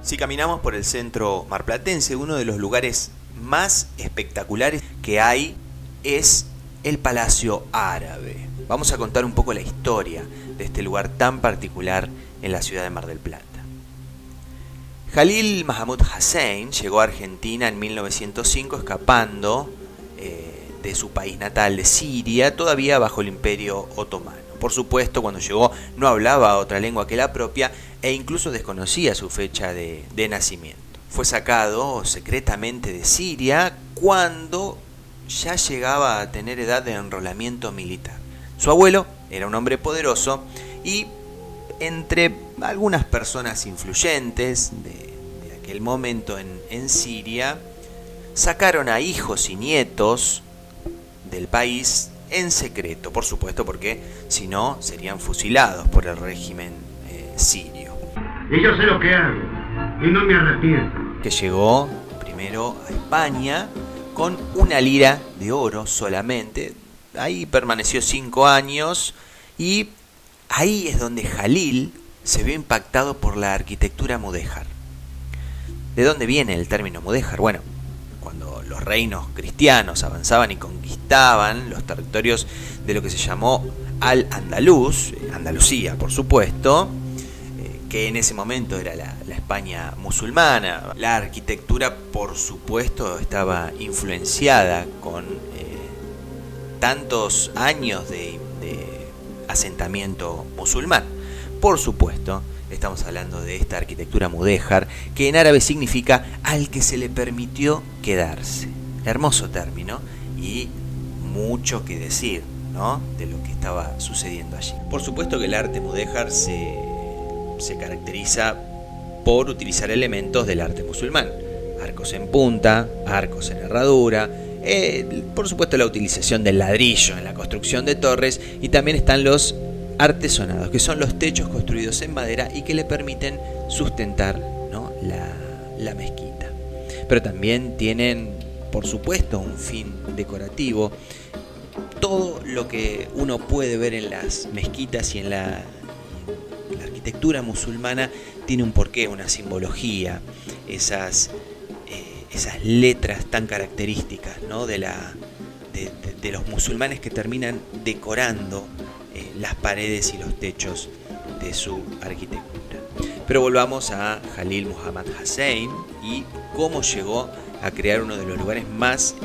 Si caminamos por el centro marplatense, uno de los lugares más espectaculares que hay es el Palacio Árabe. Vamos a contar un poco la historia de este lugar tan particular en la ciudad de Mar del Plata. Jalil Mahmoud Hussein llegó a Argentina en 1905 escapando de su país natal de Siria, todavía bajo el Imperio Otomano. Por supuesto, cuando llegó no hablaba otra lengua que la propia e incluso desconocía su fecha de nacimiento. Fue sacado secretamente de Siria cuando ya llegaba a tener edad de enrolamiento militar. Su abuelo era un hombre poderoso y entre algunas personas influyentes de aquel momento en Siria, sacaron a hijos y nietos del país en secreto, por supuesto, porque si no serían fusilados por el régimen sirio. Y yo sé lo que hago, y no me arrepiento. Que llegó primero a España con una lira de oro solamente. Ahí permaneció 5 años y ahí es donde Jalil se vio impactado por la arquitectura mudéjar. ¿De dónde viene el término mudéjar? Bueno, cuando los reinos cristianos avanzaban y conquistaban los territorios de lo que se llamó Al-Andalus, Andalucía por supuesto, que en ese momento era la España musulmana, la arquitectura por supuesto estaba influenciada con tantos años de asentamiento musulmán. Por supuesto, estamos hablando de esta arquitectura mudéjar, que en árabe significa al que se le permitió quedarse. Hermoso término y mucho que decir, ¿no?, de lo que estaba sucediendo allí. Por supuesto que el arte mudéjar se caracteriza por utilizar elementos del arte musulmán. Arcos en punta, arcos en herradura, por supuesto la utilización del ladrillo en la construcción de torres, y también están los artesonados, que son los techos construidos en madera y que le permiten sustentar, ¿no?, la mezquita. Pero también tienen, por supuesto, un fin decorativo. Todo lo que uno puede ver en las mezquitas y en la arquitectura musulmana tiene un porqué, una simbología, esas letras tan características, ¿no?, de los musulmanes que terminan decorando las paredes y los techos de su arquitectura. Pero volvamos a Jalil Muhammad Hussein y cómo llegó a crear uno de los lugares más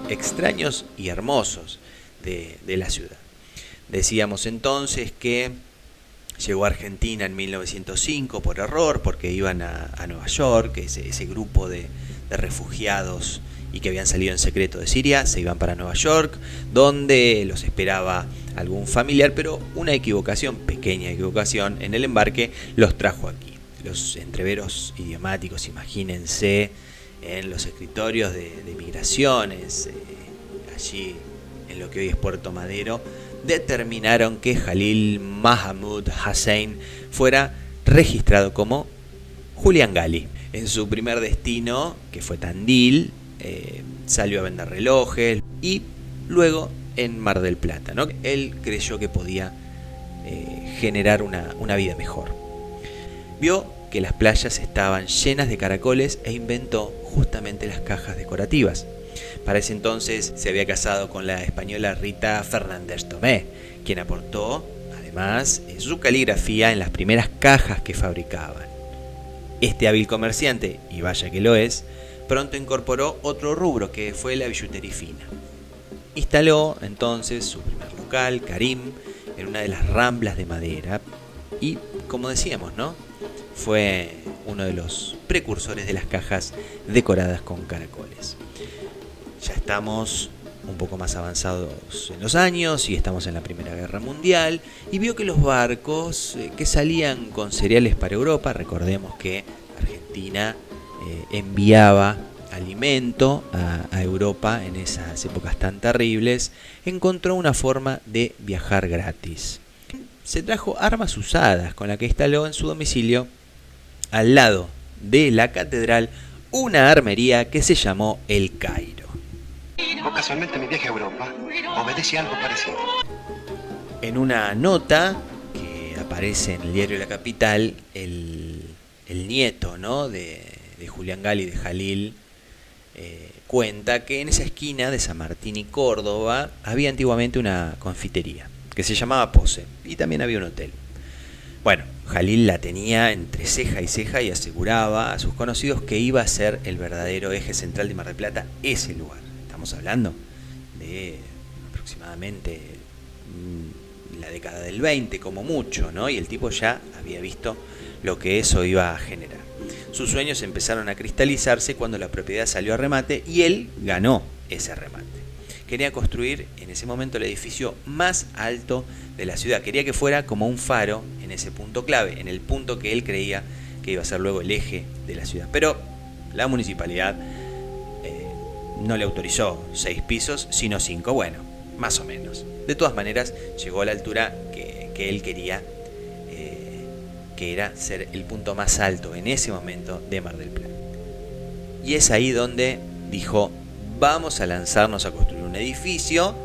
extraños y hermosos de la ciudad. Decíamos entonces que llegó a Argentina en 1905 por error, porque iban a Nueva York, ese grupo de refugiados y que habían salido en secreto de Siria, se iban para Nueva York, donde los esperaba algún familiar, pero una equivocación, pequeña equivocación, en el embarque los trajo aquí. Los entreveros idiomáticos, imagínense, en los escritorios de migraciones, allí en lo que hoy es Puerto Madero, determinaron que Jalil Mahmoud Hussein fuera registrado como Julián Gali. En su primer destino, que fue Tandil, salió a vender relojes y luego en Mar del Plata, ¿no? Él creyó que podía generar una vida mejor. Vio que las playas estaban llenas de caracoles e inventó justamente las cajas decorativas. Para ese entonces se había casado con la española Rita Fernández Tomé, quien aportó además su caligrafía en las primeras cajas que fabricaban. Este hábil comerciante, y vaya que lo es, pronto incorporó otro rubro que fue la billutería fina. Instaló entonces su primer local, Karim, en una de las ramblas de madera y, como decíamos, ¿no?, fue uno de los precursores de las cajas decoradas con caracoles. Ya estamos un poco más avanzados en los años y estamos en la Primera Guerra Mundial, y vio que los barcos que salían con cereales para Europa, recordemos que Argentina enviaba alimento a Europa en esas épocas tan terribles, encontró una forma de viajar gratis. Se trajo armas usadas con las que instaló en su domicilio, al lado de la catedral, una armería que se llamó El Cairo. Casualmente mi viaje a Europa obedece a algo parecido. En una nota que aparece en el diario La Capital, el el nieto, ¿no?, de Julián Gali, de Jalil, cuenta que en esa esquina de San Martín y Córdoba había antiguamente una confitería que se llamaba Pose, y también había un hotel. Bueno, Jalil la tenía entre ceja y ceja y aseguraba a sus conocidos que iba a ser el verdadero eje central de Mar del Plata, ese lugar. Estamos hablando de aproximadamente la década del 20 como mucho, ¿no? Y el tipo ya había visto lo que eso iba a generar. Sus sueños empezaron a cristalizarse cuando la propiedad salió a remate y él ganó ese remate. Quería construir en ese momento el edificio más alto de la ciudad. Quería que fuera como un faro en ese punto clave, en el punto que él creía que iba a ser luego el eje de la ciudad. Pero la municipalidad no le autorizó 6 pisos, sino 5. Bueno, más o menos. De todas maneras, llegó a la altura que él quería, que era ser el punto más alto en ese momento de Mar del Plata. Y es ahí donde dijo: vamos a lanzarnos a construir un edificio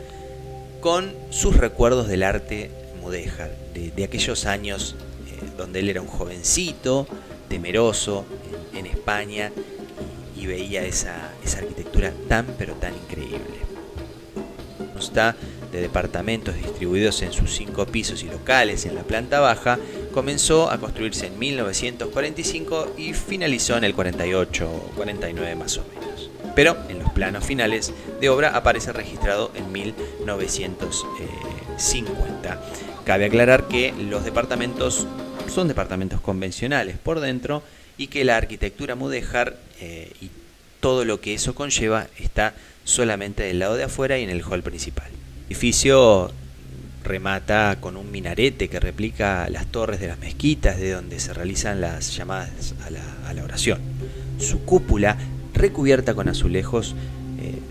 con sus recuerdos del arte mudéjar, de aquellos años donde él era un jovencito, temeroso, en España, y veía esa arquitectura tan pero tan increíble. Consta de departamentos distribuidos en sus 5 pisos y locales en la planta baja. Comenzó a construirse en 1945 y finalizó en el 48 o 49 más o menos. Pero en los planos finales de obra aparece registrado en 1950. Cabe aclarar que los departamentos son departamentos convencionales por dentro y que la arquitectura mudéjar y todo lo que eso conlleva está solamente del lado de afuera y en el hall principal. El edificio remata con un minarete que replica las torres de las mezquitas de donde se realizan las llamadas a la oración. Su cúpula, recubierta con azulejos,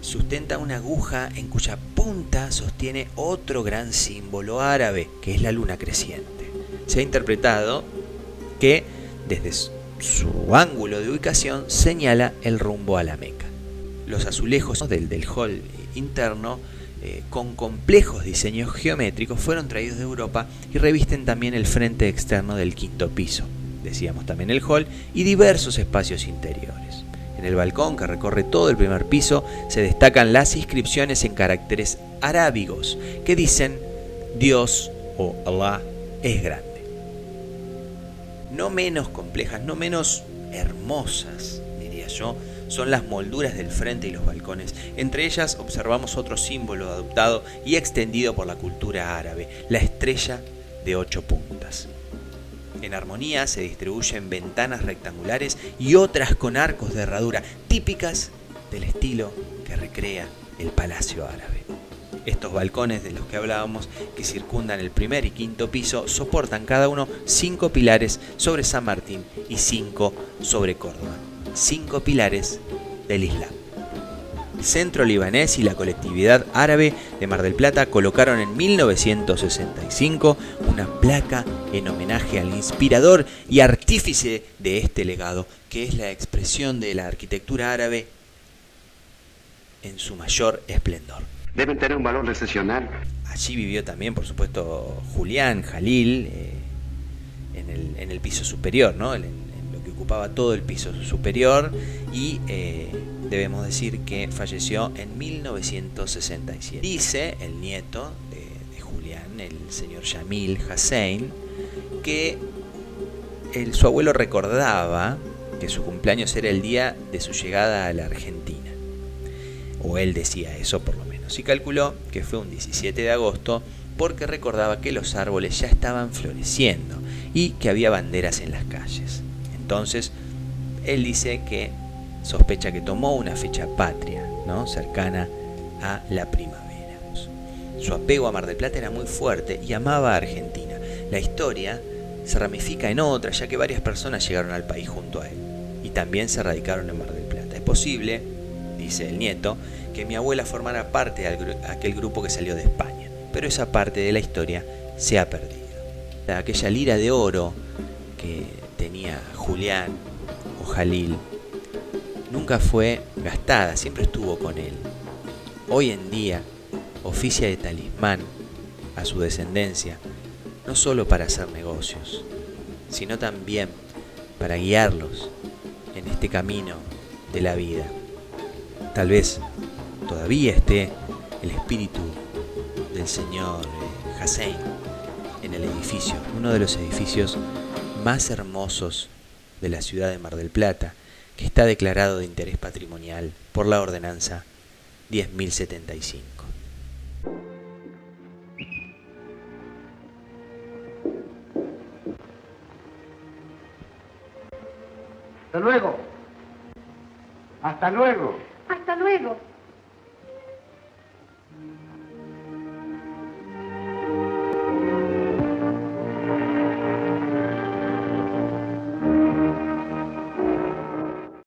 sustenta una aguja en cuya punta sostiene otro gran símbolo árabe, que es la luna creciente. Se ha interpretado que desde su ángulo de ubicación señala el rumbo a la Meca. Los azulejos del hall interno, con complejos diseños geométricos, fueron traídos de Europa y revisten también el frente externo del 5º piso, decíamos también el hall, y diversos espacios interiores. En el balcón que recorre todo el primer piso se destacan las inscripciones en caracteres arábigos que dicen: Dios o Allah es grande. No menos complejas, no menos hermosas, diría yo, son las molduras del frente y los balcones. Entre ellas observamos otro símbolo adoptado y extendido por la cultura árabe, la estrella de 8 puntas. En armonía se distribuyen ventanas rectangulares y otras con arcos de herradura, típicas del estilo que recrea el palacio árabe. Estos balcones de los que hablábamos, que circundan el primer y 5º piso, soportan cada uno 5 pilares sobre San Martín y 5 sobre Córdoba. 5 pilares del Islam. El Centro Libanés y la colectividad árabe de Mar del Plata colocaron en 1965 una placa en homenaje al inspirador y artífice de este legado, que es la expresión de la arquitectura árabe en su mayor esplendor. Deben tener un valor excepcional. Allí vivió también, por supuesto, Julián Jalil, en el piso superior, ¿no? En lo que ocupaba todo el piso superior, y debemos decir que falleció en 1967. Dice el nieto de Julián, el señor Yamil Hussein, que su abuelo recordaba que su cumpleaños era el día de su llegada a la Argentina, o él decía eso por lo menos, y calculó que fue un 17 de agosto porque recordaba que los árboles ya estaban floreciendo y que había banderas en las calles. Entonces, él dice que sospecha que tomó una fecha patria, ¿no?, cercana a la primavera. Su apego a Mar del Plata era muy fuerte y amaba a Argentina. La historia se ramifica en otra, ya que varias personas llegaron al país junto a él y también se radicaron en Mar del Plata. Es posible, dice el nieto, que mi abuela formara parte de aquel grupo que salió de España, pero esa parte de la historia se ha perdido. Aquella lira de oro que tenía Julián o Jalil nunca fue gastada, siempre estuvo con él. Hoy en día oficia de talismán a su descendencia, no solo para hacer negocios, sino también para guiarlos en este camino de la vida. Tal vez todavía esté el espíritu del señor Hussein en el edificio, uno de los edificios más hermosos de la ciudad de Mar del Plata, que está declarado de interés patrimonial por la ordenanza 10.075. Hasta luego. Hasta luego. Hasta luego.